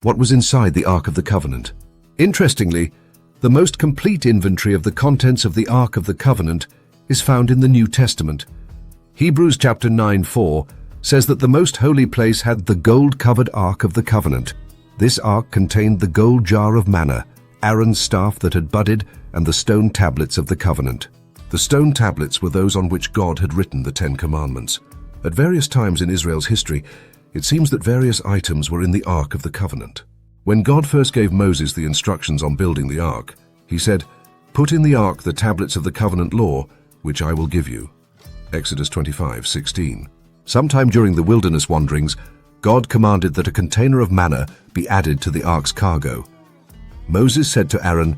What was inside the Ark of the Covenant? Interestingly, the most complete inventory of the contents of the Ark of the Covenant is found in the New Testament. Hebrews chapter 9:4 says that the most holy place had the gold-covered Ark of the Covenant. This ark contained the gold jar of manna, Aaron's staff that had budded, and the stone tablets of the covenant. The stone tablets were those on which God had written the Ten Commandments. At various times in Israel's history, it seems that various items were in the Ark of the Covenant. When God first gave Moses the instructions on building the ark, he said, "Put in the ark the tablets of the covenant law, which I will give you." Exodus 25:16. Sometime during the wilderness wanderings, God commanded that a container of manna be added to the ark's cargo. Moses said to Aaron,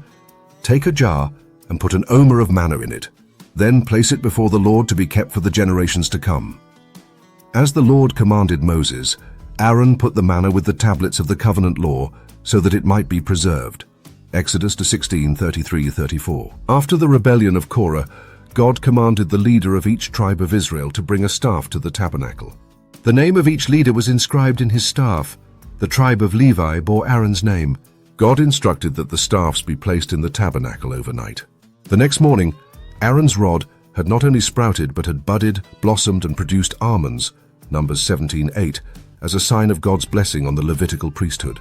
"Take a jar and put an omer of manna in it. Then place it before the Lord to be kept for the generations to come." As the Lord commanded Moses, Aaron put the manna with the tablets of the covenant law so that it might be preserved. Exodus 16:33-34. After the rebellion of Korah, God commanded the leader of each tribe of Israel to bring a staff to the tabernacle. The name of each leader was inscribed in his staff. The tribe of Levi bore Aaron's name. God instructed that the staffs be placed in the tabernacle overnight. The next morning, Aaron's rod had not only sprouted but had budded, blossomed, and produced almonds, Numbers 17:8, as a sign of God's blessing on the Levitical priesthood.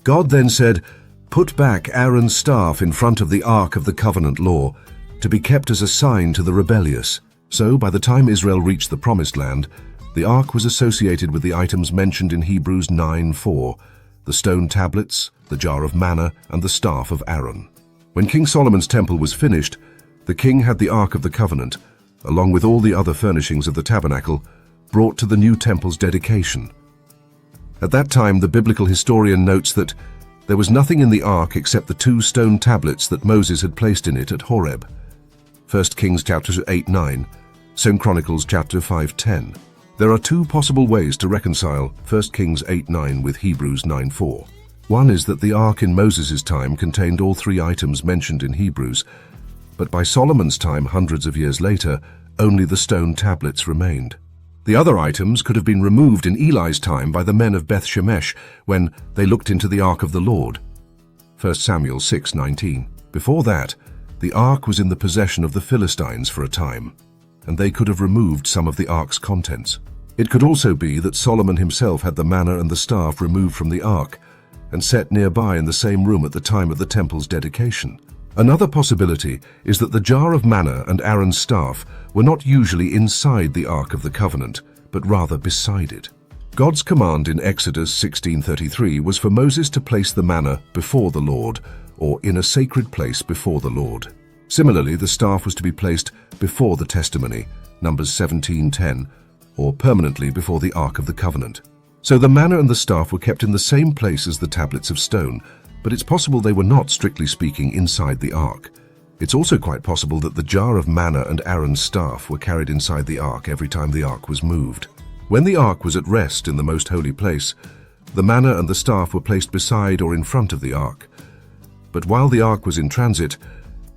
God then said, "Put back Aaron's staff in front of the Ark of the Covenant law, to be kept as a sign to the rebellious." So, by the time Israel reached the Promised Land, the Ark was associated with the items mentioned in Hebrews 9:4, the stone tablets, the jar of manna, and the staff of Aaron. When King Solomon's temple was finished, the king had the Ark of the Covenant, along with all the other furnishings of the tabernacle, brought to the new temple's dedication. At that time, the biblical historian notes that there was nothing in the Ark except the 2 stone tablets that Moses had placed in it at Horeb. 1 Kings chapter 8:9, 2 Chronicles chapter 5:10. There are 2 possible ways to reconcile 1 Kings 8:9 with Hebrews 9:4. One is that the Ark in Moses' time contained all 3 items mentioned in Hebrews, but by Solomon's time, hundreds of years later, only the stone tablets remained. The other items could have been removed in Eli's time by the men of Beth Shemesh when they looked into the Ark of the Lord. 1 Samuel 6:19. Before that, the Ark was in the possession of the Philistines for a time, and they could have removed some of the Ark's contents. It could also be that Solomon himself had the manna and the staff removed from the Ark and set nearby in the same room at the time of the temple's dedication. Another possibility is that the jar of manna and Aaron's staff were not usually inside the Ark of the Covenant, but rather beside it. God's command in Exodus 16:33 was for Moses to place the manna before the Lord, or in a sacred place before the Lord. Similarly, the staff was to be placed before the testimony, Numbers 17:10, or permanently before the Ark of the Covenant. So the manna and the staff were kept in the same place as the tablets of stone, but it's possible they were not, strictly speaking, inside the Ark. It's also quite possible that the jar of manna and Aaron's staff were carried inside the Ark every time the Ark was moved. When the Ark was at rest in the most holy place, the manna and the staff were placed beside or in front of the Ark. But while the Ark was in transit,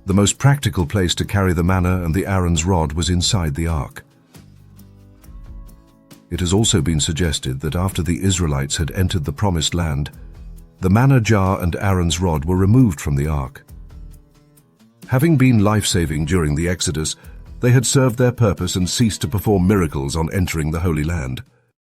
the most practical place to carry the manna and the Aaron's rod was inside the Ark. It has also been suggested that after the Israelites had entered the Promised Land, the manna jar and Aaron's rod were removed from the Ark. Having been life-saving during the Exodus, they had served their purpose and ceased to perform miracles on entering the Holy Land.